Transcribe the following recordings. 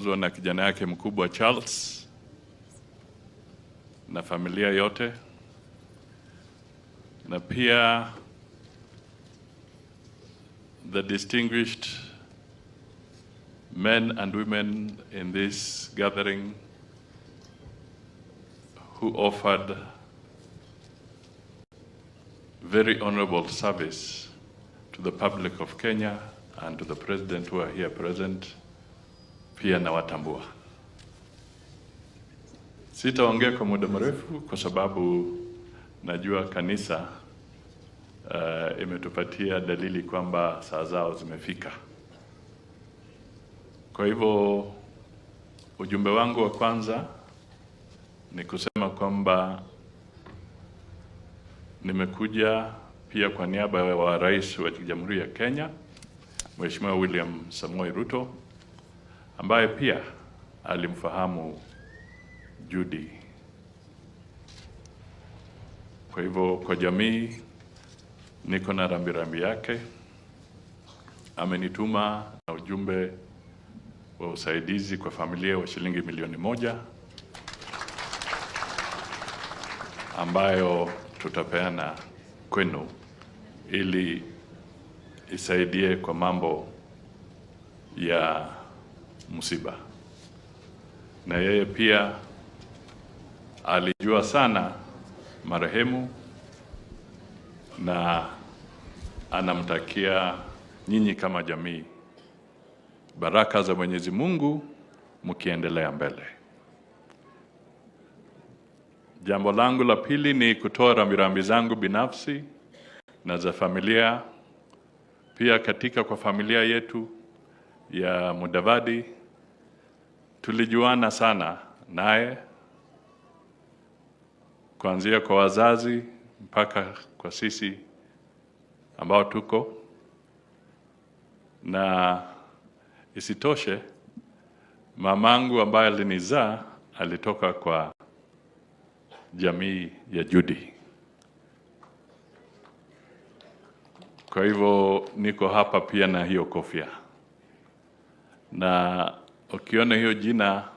na kijana yake mkubwa Charles na familia yote, na pia the distinguished men and women in this gathering who offered very honorable service to the public of Kenya and to the President who are here present, pia nawatambua. Sitaongea kwa muda mrefu kwa sababu najua kanisa imetupatia dalili kwamba saa zao zimefika. Kwa hivyo ujumbe wangu wa kwanza ni kusema kwamba nimekuja pia kwa niaba ya Rais wa Jamhuri ya Kenya, Mheshimiwa William Samoei Ruto, ambaye pia alimfahamu Judy. Kwa hivyo kwa jamii niko na rambirambi yake. Amenituma na ujumbe wa usaidizi kwa familia wa shilingi 1,000,000 ambayo tutapeana kwenu ili isaidie kwa mambo ya msiba. Na yeye pia alijua sana marehemu na anamtakia nyinyi kama jamii baraka za Mwenyezi Mungu mkiendelea mbele. Jambo langu la pili ni kutoa rambirambi zangu binafsi na za familia. Pia katika kwa familia yetu ya Mudavadi tulijuana sana naye, kuanzia kwa wazazi mpaka kwa sisi ambao tuko, na isitoshe mamangu ambaye alinizaa alitoka kwa jamii ya Judy. Kwa hivyo niko hapa pia na hiyo kofia, na ukiona hiyo jina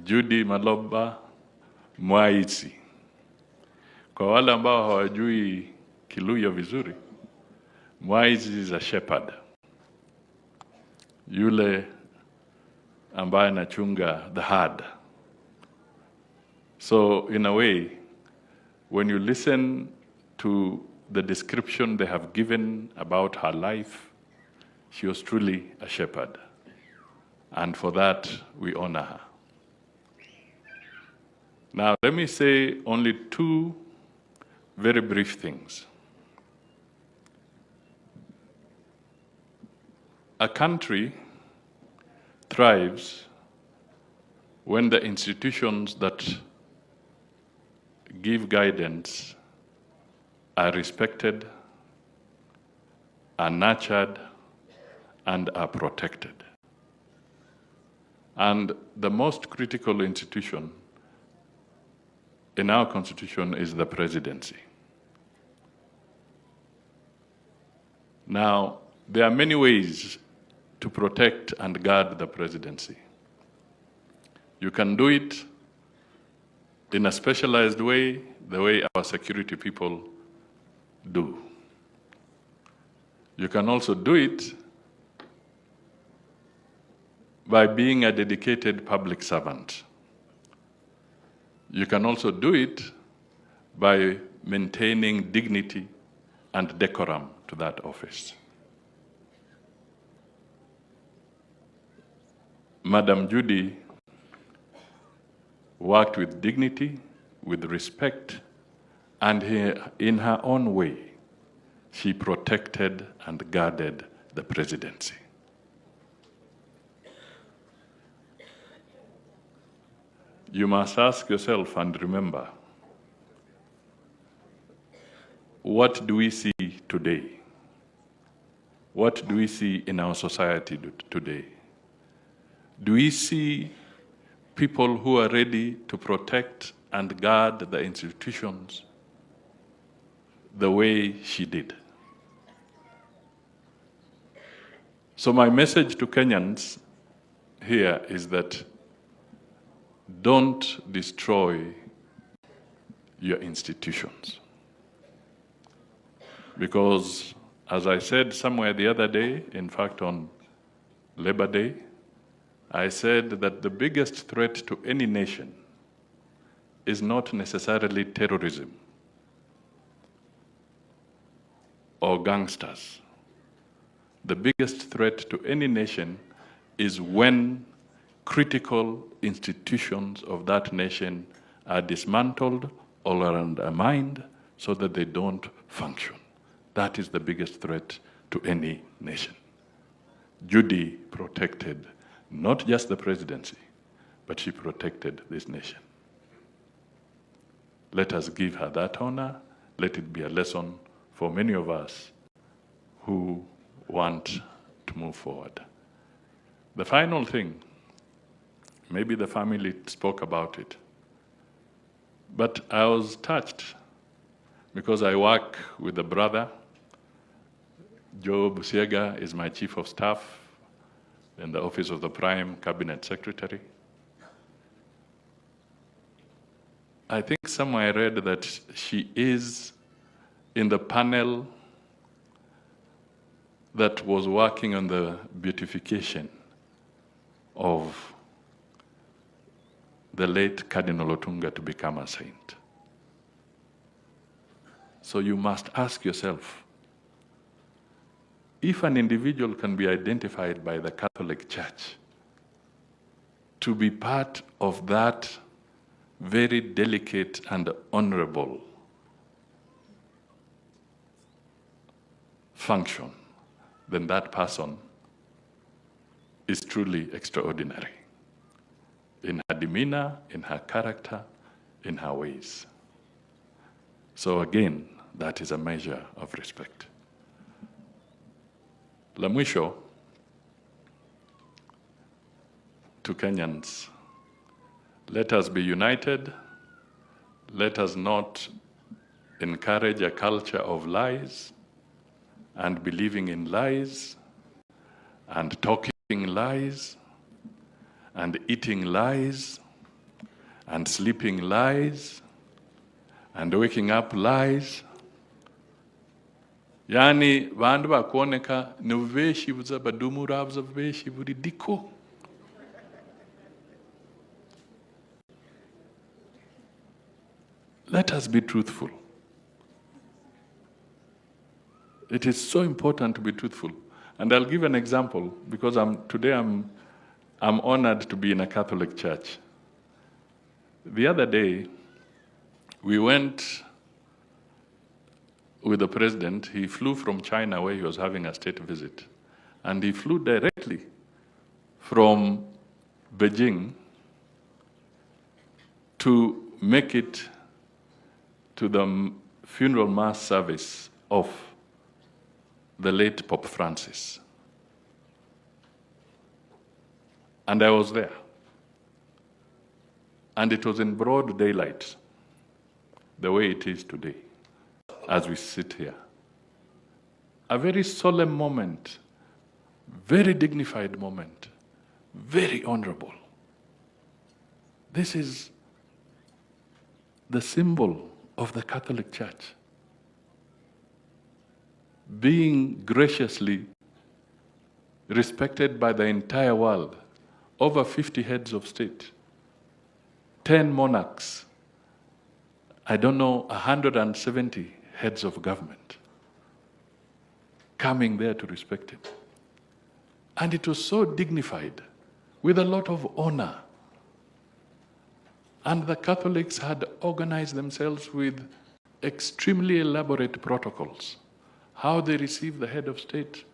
Judy Maloba Mwaisi, kwa wale ambao hawajui Kiluya vizuri, Mwaisi is a shepherd, yule ambaye anachunga the herd. So in a way, when you listen to the description they have given about her life, she was truly a shepherd. And for that, we honor her. Now, let me say only 2 very brief things. A country thrives when the institutions that give guidance are respected, are nurtured, and are protected. And the most critical institution in our constitution is the presidency. Now, there are many ways to protect and guard the presidency. You can do it in a specialized way, the way our security people do. You can also do it by being a dedicated public servant. You can also do it by maintaining dignity and decorum to that office. Madam Judy worked with dignity, with respect, and in her own way, she protected and guarded the presidency. You must ask yourself and remember, what do we see today? What do we see in our society today? Do we see people who are ready to protect and guard the institutions the way she did? So my message to Kenyans here is that don't destroy your institutions. Because, as I said somewhere the other day, in fact on Labor Day, I said that the biggest threat to any nation is not necessarily terrorism or gangsters. The biggest threat to any nation is when critical institutions of that nation are dismantled or undermined so that they don't function. That is the biggest threat to any nation. Judy protected not just the presidency, but she protected this nation. Let us give her that honor. Let it be a lesson for many of us who want to move forward. The final thing, maybe the family spoke about it, but I was touched because I work with a brother. Joe Busiega is my chief of staff in the office of the Prime Cabinet Secretary. I think somewhere I read that she is in the panel that was working on the beatification of the late Cardinal Otunga to become a saint. So you must ask yourself, if an individual can be identified by the Catholic Church to be part of that very delicate and honorable function, then that person is truly extraordinary in her demeanor, in her character, in her ways. So again, that is a measure of respect. La mwisho, to Kenyans, let us be united. Let us not encourage a culture of lies and believing in lies and talking lies and eating lies and sleeping lies and waking up lies. Yani vandu vakuoneka nuveshi vuza badumura vuza veshi vuridiko. Let us be truthful. It is so important to be truthful. And I'll give an example because today I'm honored to be in a Catholic church. The other day, we went with the president. He flew from China where he was having a state visit. And he flew directly from Beijing to make it to the funeral mass service of the late Pope Francis. And I was there. And it was in broad daylight, the way it is today, as we sit here. A very solemn moment, very dignified moment, very honorable. This is the symbol of the Catholic Church, being graciously respected by the entire world. Over 50 heads of state, 10 monarchs, I don't know, 170 heads of government coming there to respect him. And it was so dignified, with a lot of honor. And the Catholics had organized themselves with extremely elaborate protocols. How they receive the head of state.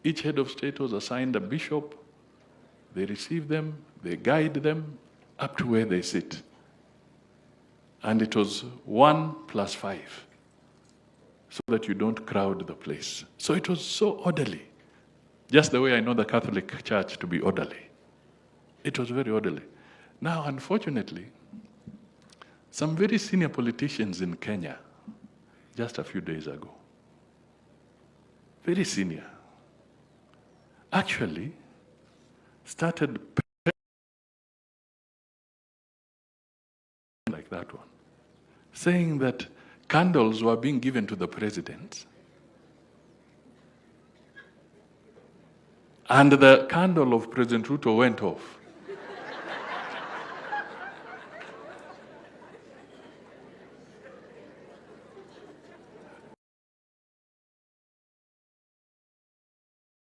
Each head of state was assigned a bishop. They receive them, they guide them up to where they sit. And it was 1+5, so that you don't crowd the place. So it was so orderly, just the way I know the Catholic Church to be orderly. It was very orderly. Now, unfortunately, some very senior politicians in Kenya, just a few days ago, very senior, actually started like that one, saying that candles were being given to the president, and the candle of President Ruto went off.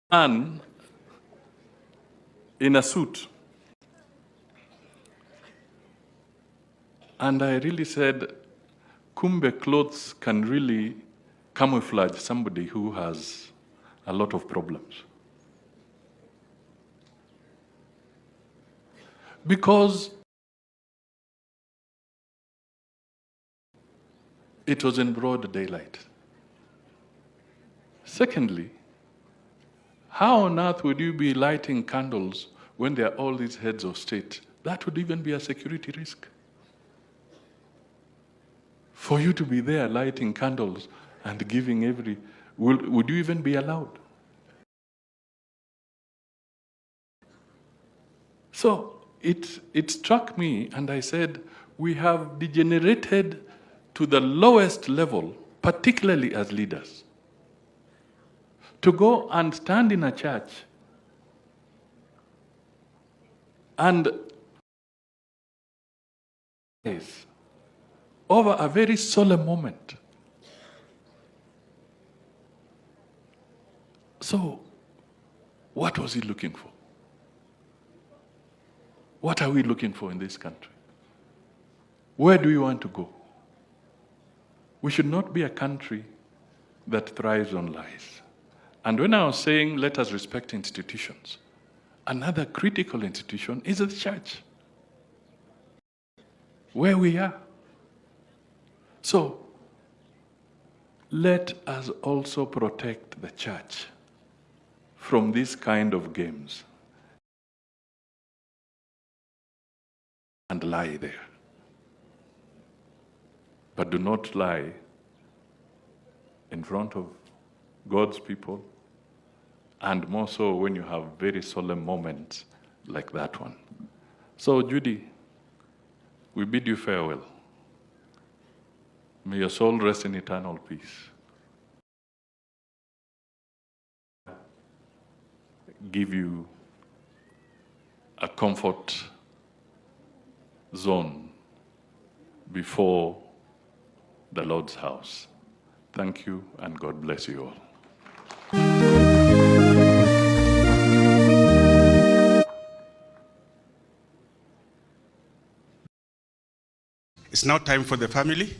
Man in a suit. And I really said, kumbe clothes can really camouflage somebody who has a lot of problems. Because it was in broad daylight. Secondly, how on earth would you be lighting candles when there are all these heads of state? That would even be a security risk. For you to be there lighting candles and giving would you even be allowed? So it struck me, and I said, we have degenerated to the lowest level, particularly as leaders, to go and stand in a church and over a very solemn moment. So, what was he looking for? What are we looking for in this country? Where do we want to go? We should not be a country that thrives on lies. And when I was saying let us respect institutions, another critical institution is the church, where we are. So, let us also protect the church from this kind of games and lie there. But do not lie in front of God's people, and more so when you have very solemn moments like that one. So, Judy, we bid you farewell. May your soul rest in eternal peace. Give you a comfort zone before the Lord's house. Thank you, and God bless you all. It's now time for the family.